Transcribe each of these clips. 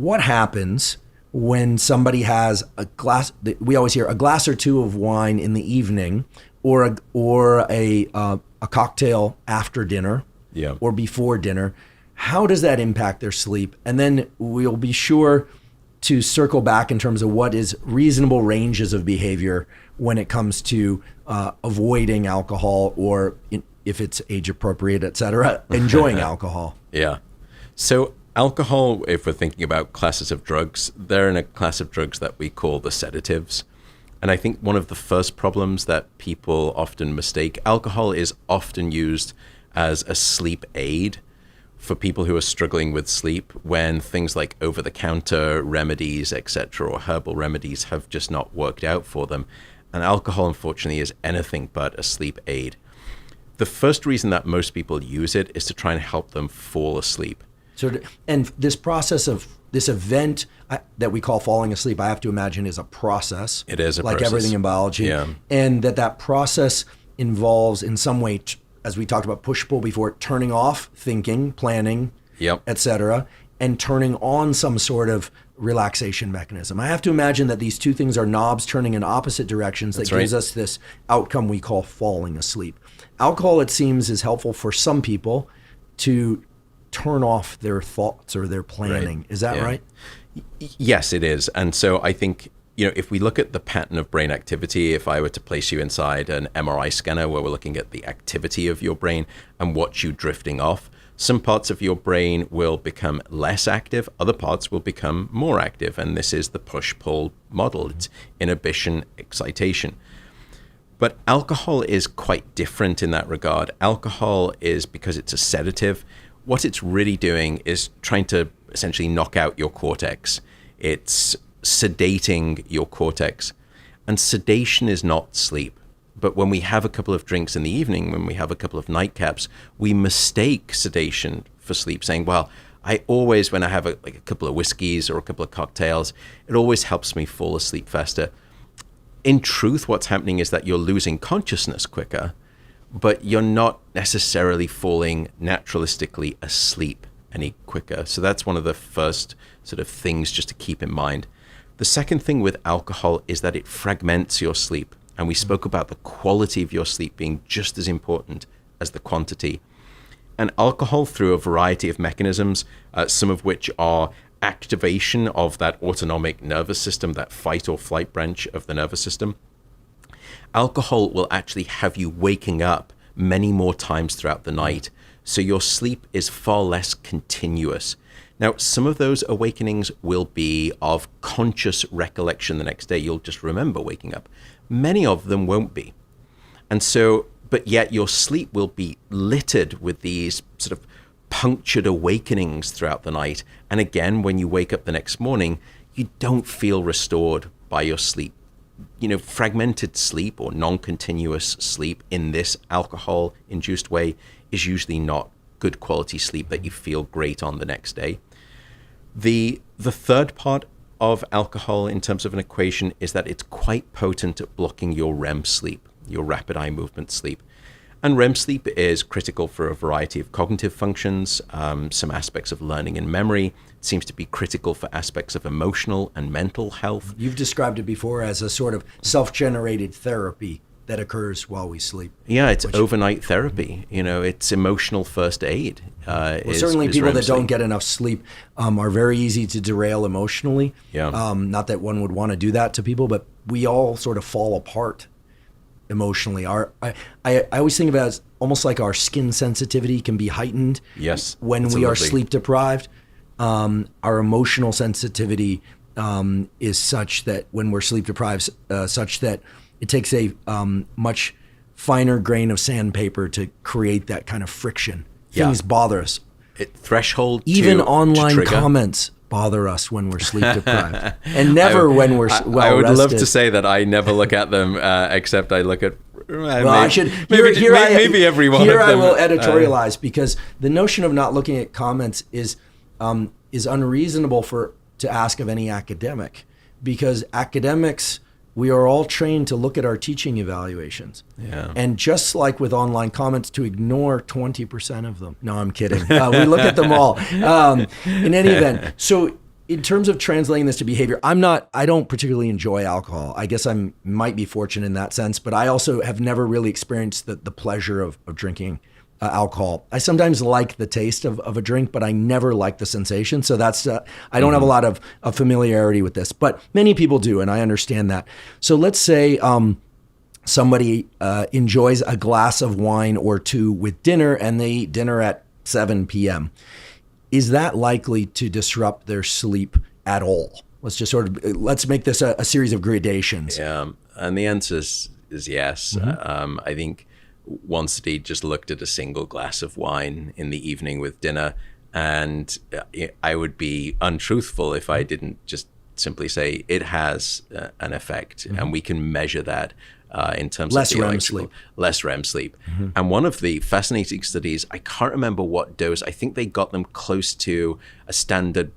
What happens when somebody has a glass? We always hear a glass or two of wine in the evening, or a cocktail after dinner, or before dinner. How does that impact their sleep? And then we'll be sure to circle back in terms of what is reasonable ranges of behavior when it comes to avoiding alcohol, or if it's age appropriate, et cetera, enjoying alcohol. Yeah. So alcohol, if we're thinking about classes of drugs, they're in a class of drugs that we call the sedatives. And I think one of the first problems that people often mistake, alcohol is often used as a sleep aid for people who are struggling with sleep when things like over-the-counter remedies, etc., or herbal remedies have just not worked out for them. And alcohol, unfortunately, is anything but a sleep aid. The first reason that most people use it is to try and help them fall asleep. So, and this process of this event that we call falling asleep, I have to imagine is a process. It is a like process. Everything in biology. Yeah. And that process involves in some way, as we talked about push-pull before, turning off thinking, planning, et cetera, and turning on some sort of relaxation mechanism. I have to imagine that these two things are knobs turning in opposite directions that gives us this outcome we call falling asleep. Alcohol, it seems, is helpful for some people to turn off their thoughts or their planning. Right. Is that right? Yes, it is. And so I think, if we look at the pattern of brain activity, if I were to place you inside an MRI scanner where we're looking at the activity of your brain and watch you drifting off, some parts of your brain will become less active, other parts will become more active. And this is the push-pull model. It's inhibition, excitation. But alcohol is quite different in that regard. Alcohol is, because it's a sedative, what it's really doing is trying to essentially knock out your cortex. It's sedating your cortex. And sedation is not sleep. But when we have a couple of drinks in the evening, when we have a couple of nightcaps, we mistake sedation for sleep, saying, well, I always, when I have a couple of whiskeys or a couple of cocktails, it always helps me fall asleep faster. In truth, what's happening is that you're losing consciousness quicker, but you're not necessarily falling naturalistically asleep any quicker. So that's one of the first sort of things just to keep in mind. The second thing with alcohol is that it fragments your sleep. And we spoke about the quality of your sleep being just as important as the quantity. And alcohol, through a variety of mechanisms, some of which are activation of that autonomic nervous system, that fight or flight branch of the nervous system, alcohol will actually have you waking up many more times throughout the night. So your sleep is far less continuous. Now, some of those awakenings will be of conscious recollection the next day. You'll just remember waking up. Many of them won't be. And so, but yet your sleep will be littered with these sort of punctured awakenings throughout the night. And again, when you wake up the next morning, you don't feel restored by your sleep. Fragmented sleep or non-continuous sleep in this alcohol-induced way is usually not good quality sleep that you feel great on the next day. The third part of alcohol in terms of an equation is that it's quite potent at blocking your REM sleep, your rapid eye movement sleep. And REM sleep is critical for a variety of cognitive functions, some aspects of learning and memory. It seems to be critical for aspects of emotional and mental health. You've described it before as a sort of self-generated therapy that occurs while we sleep. Yeah, it's overnight therapy. It's emotional first aid. Certainly people that don't get enough sleep are very easy to derail emotionally. Yeah. Not that one would want to do that to people, but we all sort of fall apart emotionally. I always think about it as almost like our skin sensitivity can be heightened. Yes, when absolutely. we are sleep deprived. Our emotional sensitivity is such that when we're sleep deprived, such that it takes a much finer grain of sandpaper to create that kind of friction. Things bother us. Threshold even to online trigger. Comments bother us when we're sleep deprived, and never when we're well I would rested. love to say that I never look at them, except I look at. I should. Maybe every one Here of them. I will editorialize because the notion of not looking at comments is unreasonable to ask of any academic, because academics, we are all trained to look at our teaching evaluations. Yeah. And just like with online comments, to ignore 20% of them. No, I'm kidding. We look at them all. In any event, so in terms of translating this to behavior, I don't particularly enjoy alcohol. I guess I might be fortunate in that sense, but I also have never really experienced the pleasure of drinking alcohol. I sometimes like the taste of a drink, but I never like the sensation. So that's, I don't have a lot of familiarity with this, but many people do, and I understand that. So let's say somebody enjoys a glass of wine or two with dinner, and they eat dinner at 7 p.m. Is that likely to disrupt their sleep at all? Let's make this a series of gradations. Yeah, and the answer is yes. I think one study just looked at a single glass of wine in the evening with dinner, and I would be untruthful if I didn't just simply say it has an effect, and we can measure that in terms less of the REM sleep. Less REM sleep. And one of the fascinating studies, I can't remember what dose, I think they got them close to a standard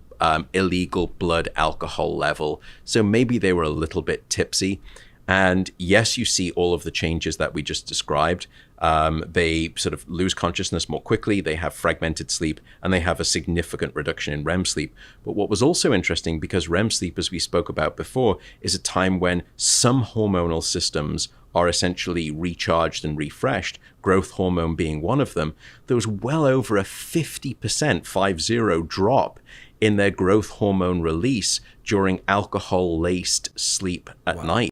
illegal blood alcohol level. So maybe they were a little bit tipsy. And yes, you see all of the changes that we just described. They sort of lose consciousness more quickly, they have fragmented sleep, and they have a significant reduction in REM sleep. But what was also interesting, because REM sleep, as we spoke about before, is a time when some hormonal systems are essentially recharged and refreshed, growth hormone being one of them, there was well over a 50% drop in their growth hormone release during alcohol-laced sleep at night.